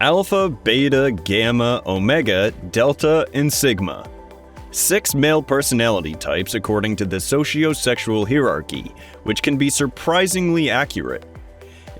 Alpha, Beta, Gamma, Omega, Delta, and Sigma. 6 male personality types according to the socio-sexual hierarchy, which can be surprisingly accurate.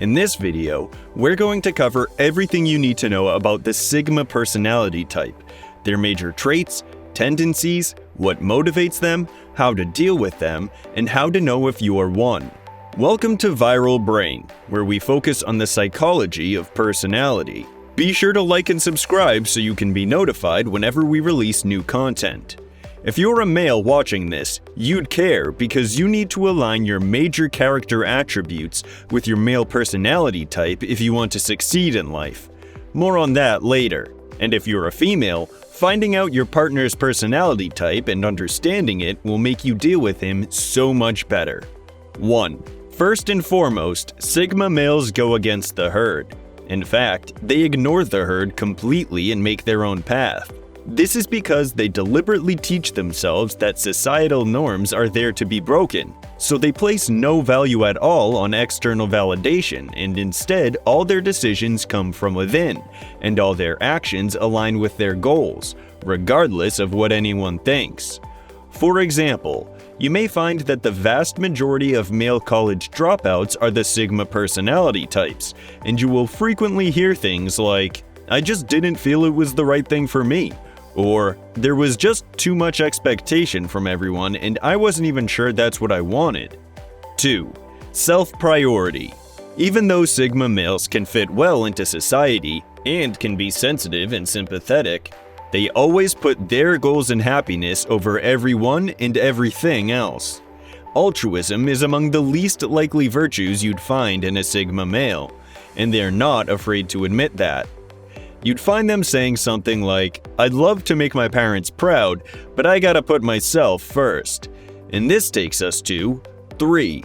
In this video, we're going to cover everything you need to know about the Sigma personality type, their major traits, tendencies, what motivates them, how to deal with them, and how to know if you are one. Welcome to Viral Brain, where we focus on the psychology of personality. Be sure to like and subscribe so you can be notified whenever we release new content. If you're a male watching this, you'd care because you need to align your major character attributes with your male personality type if you want to succeed in life. More on that later. And if you're a female, finding out your partner's personality type and understanding it will make you deal with him so much better. 1. First and foremost, Sigma males go against the herd. In fact, they ignore the herd completely and make their own path. This is because they deliberately teach themselves that societal norms are there to be broken, so they place no value at all on external validation, and instead all their decisions come from within, and all their actions align with their goals, regardless of what anyone thinks. For example, you may find that the vast majority of male college dropouts are the Sigma personality types, and you will frequently hear things like, "I just didn't feel it was the right thing for me," or "there was just too much expectation from everyone and I wasn't even sure that's what I wanted." 2. Self-priority. Even though Sigma males can fit well into society and can be sensitive and sympathetic, they always put their goals and happiness over everyone and everything else. Altruism is among the least likely virtues you'd find in a Sigma male, and they're not afraid to admit that. You'd find them saying something like, "I'd love to make my parents proud, but I gotta put myself first." And this takes us to 3.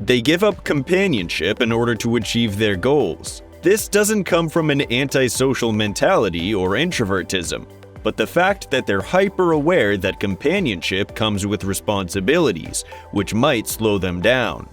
They give up companionship in order to achieve their goals. This doesn't come from an antisocial mentality or introvertism, but the fact that they're hyper-aware that companionship comes with responsibilities, which might slow them down.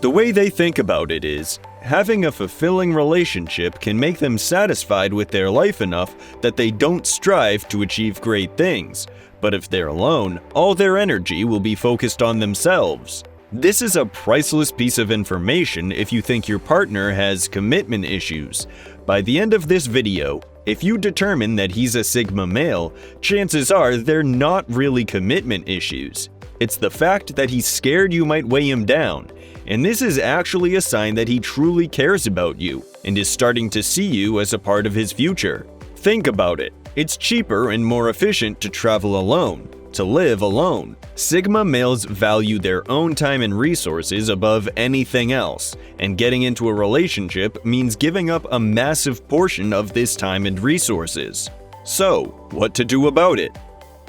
The way they think about it is, having a fulfilling relationship can make them satisfied with their life enough that they don't strive to achieve great things, but if they're alone, all their energy will be focused on themselves. This is a priceless piece of information if you think your partner has commitment issues. By the end of this video, if you determine that he's a Sigma male, chances are they're not really commitment issues. It's the fact that he's scared you might weigh him down, and this is actually a sign that he truly cares about you and is starting to see you as a part of his future. Think about it. It's cheaper and more efficient to travel alone, to live alone. Sigma males value their own time and resources above anything else, and getting into a relationship means giving up a massive portion of this time and resources. So, what to do about it?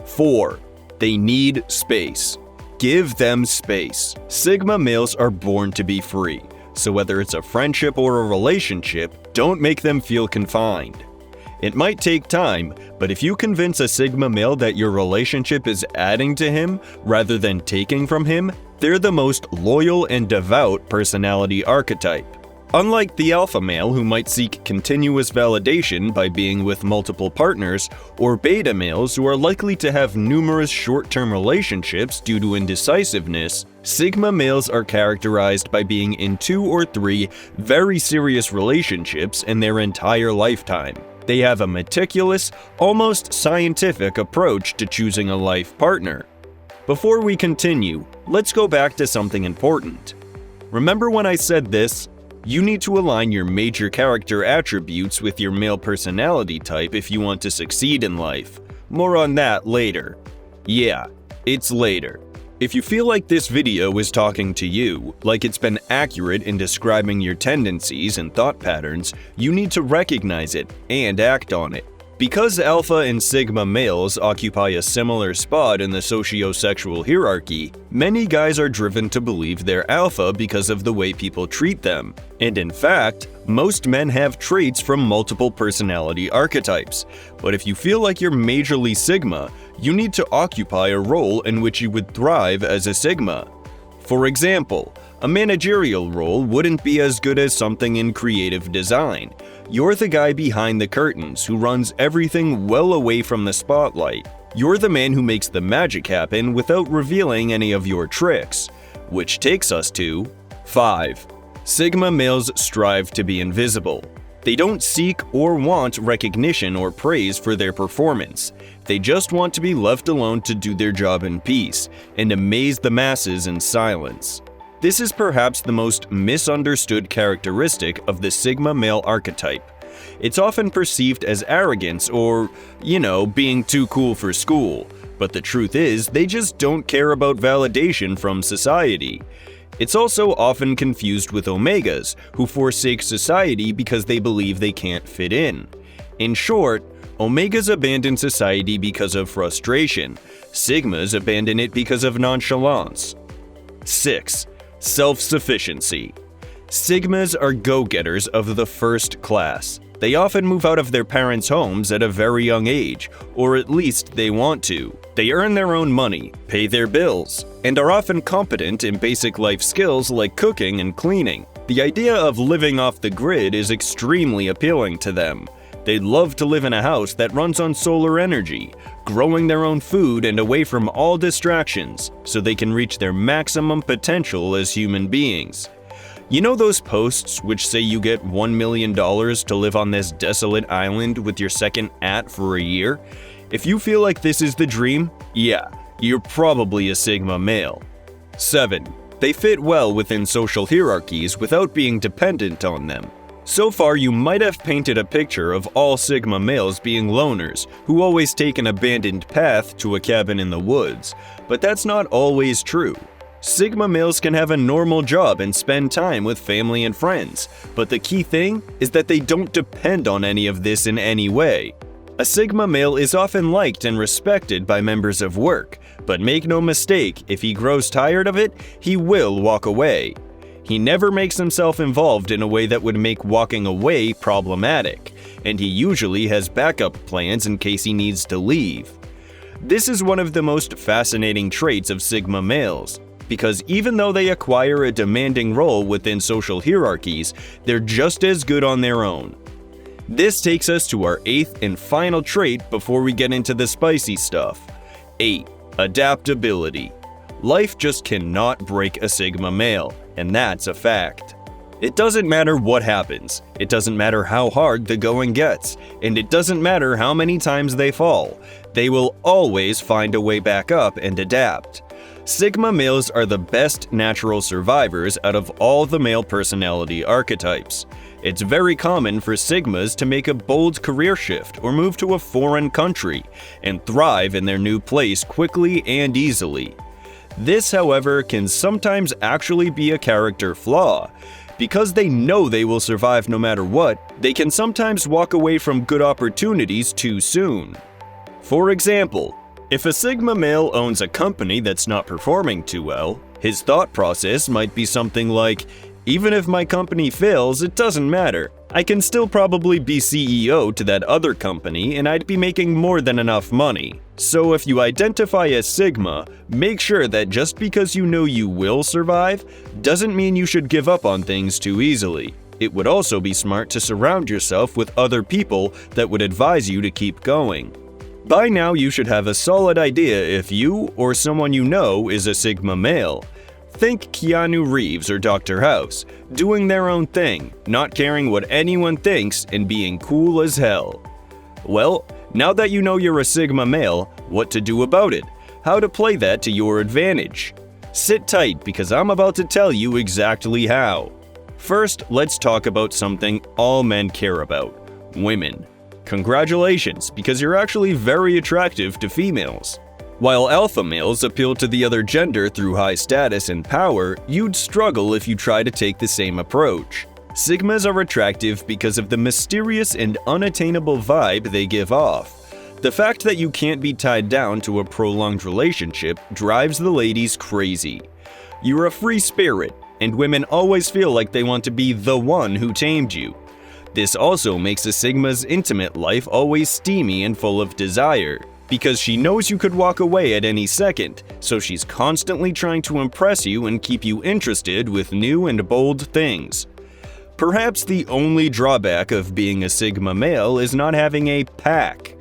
4. They need space. Give them space. Sigma males are born to be free, so whether it's a friendship or a relationship, don't make them feel confined. It might take time, but if you convince a Sigma male that your relationship is adding to him rather than taking from him, they're the most loyal and devout personality archetype. Unlike the alpha male who might seek continuous validation by being with multiple partners, or beta males who are likely to have numerous short-term relationships due to indecisiveness, Sigma males are characterized by being in 2 or 3 very serious relationships in their entire lifetime. They have a meticulous, almost scientific approach to choosing a life partner. Before we continue, let's go back to something important. Remember when I said this? You need to align your major character attributes with your male personality type if you want to succeed in life. More on that later. Yeah, it's later. If you feel like this video is talking to you, like it's been accurate in describing your tendencies and thought patterns, you need to recognize it and act on it. Because Alpha and Sigma males occupy a similar spot in the socio-sexual hierarchy, many guys are driven to believe they're Alpha because of the way people treat them. And in fact, most men have traits from multiple personality archetypes. But if you feel like you're majorly Sigma, you need to occupy a role in which you would thrive as a Sigma. For example, a managerial role wouldn't be as good as something in creative design. You're the guy behind the curtains who runs everything well away from the spotlight. You're the man who makes the magic happen without revealing any of your tricks. Which takes us to 5. Sigma males strive to be invisible. They don't seek or want recognition or praise for their performance. They just want to be left alone to do their job in peace and amaze the masses in silence. This is perhaps the most misunderstood characteristic of the Sigma male archetype. It's often perceived as arrogance or, being too cool for school. But the truth is, they just don't care about validation from society. It's also often confused with Omegas, who forsake society because they believe they can't fit in. In short, Omegas abandon society because of frustration. Sigmas abandon it because of nonchalance. 6. Self-sufficiency. Sigmas are go-getters of the first class. They often move out of their parents' homes at a very young age, or at least they want to. They earn their own money, pay their bills, and are often competent in basic life skills like cooking and cleaning. The idea of living off the grid is extremely appealing to them. They'd love to live in a house that runs on solar energy, growing their own food and away from all distractions, so they can reach their maximum potential as human beings. You know those posts which say you get $1 million to live on this desolate island with your second at for a year? If you feel like this is the dream, yeah, you're probably a Sigma male. 7. They fit well within social hierarchies without being dependent on them. So far, you might have painted a picture of all Sigma males being loners, who always take an abandoned path to a cabin in the woods, but that's not always true. Sigma males can have a normal job and spend time with family and friends, but the key thing is that they don't depend on any of this in any way. A Sigma male is often liked and respected by members of work, but make no mistake, if he grows tired of it, he will walk away. He never makes himself involved in a way that would make walking away problematic, and he usually has backup plans in case he needs to leave. This is one of the most fascinating traits of Sigma males, because even though they acquire a demanding role within social hierarchies, they're just as good on their own. This takes us to our 8th and final trait before we get into the spicy stuff. 8. Adaptability. Life just cannot break a Sigma male, and that's a fact. It doesn't matter what happens, it doesn't matter how hard the going gets, and it doesn't matter how many times they fall, they will always find a way back up and adapt. Sigma males are the best natural survivors out of all the male personality archetypes. It's very common for Sigmas to make a bold career shift or move to a foreign country and thrive in their new place quickly and easily. This, however, can sometimes actually be a character flaw. Because they know they will survive no matter what, they can sometimes walk away from good opportunities too soon. For example, if a Sigma male owns a company that's not performing too well, his thought process might be something like, even if my company fails, it doesn't matter. I can still probably be CEO to that other company and I'd be making more than enough money. So if you identify as Sigma, make sure that just because you know you will survive, doesn't mean you should give up on things too easily. It would also be smart to surround yourself with other people that would advise you to keep going. By now, you should have a solid idea if you or someone you know is a Sigma male. Think Keanu Reeves or Dr. House, doing their own thing, not caring what anyone thinks and being cool as hell. Well, now that you know you're a Sigma male, what to do about it, how to play that to your advantage. Sit tight because I'm about to tell you exactly how. First, let's talk about something all men care about: women. Congratulations, because you're actually very attractive to females. While alpha males appeal to the other gender through high status and power, you'd struggle if you try to take the same approach. Sigmas are attractive because of the mysterious and unattainable vibe they give off. The fact that you can't be tied down to a prolonged relationship drives the ladies crazy. You're a free spirit, and women always feel like they want to be the one who tamed you. This also makes a Sigma's intimate life always steamy and full of desire, because she knows you could walk away at any second, so she's constantly trying to impress you and keep you interested with new and bold things. Perhaps the only drawback of being a Sigma male is not having a pack.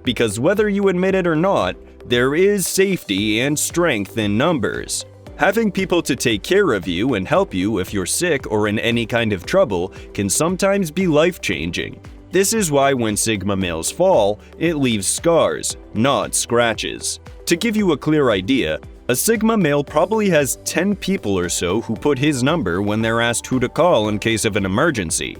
Because whether you admit it or not, there is safety and strength in numbers. Having people to take care of you and help you if you're sick or in any kind of trouble can sometimes be life-changing. This is why when Sigma males fall, it leaves scars, not scratches. To give you a clear idea, a Sigma male probably has 10 people or so who put his number when they're asked who to call in case of an emergency,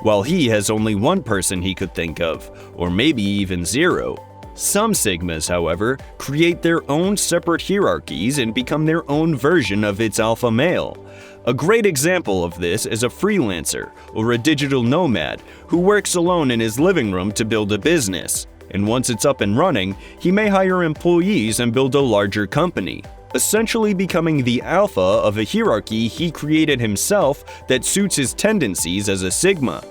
while he has only one person he could think of, or maybe even 0. Some Sigmas, however, create their own separate hierarchies and become their own version of its alpha male. A great example of this is a freelancer or a digital nomad who works alone in his living room to build a business. And once it's up and running, he may hire employees and build a larger company, essentially becoming the alpha of a hierarchy he created himself that suits his tendencies as a Sigma.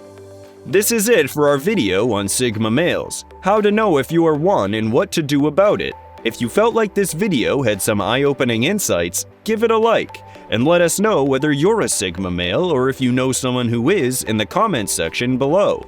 This is it for our video on Sigma males, how to know if you are one and what to do about it. If you felt like this video had some eye-opening insights, give it a like, and let us know whether you're a Sigma male or if you know someone who is in the comments section below.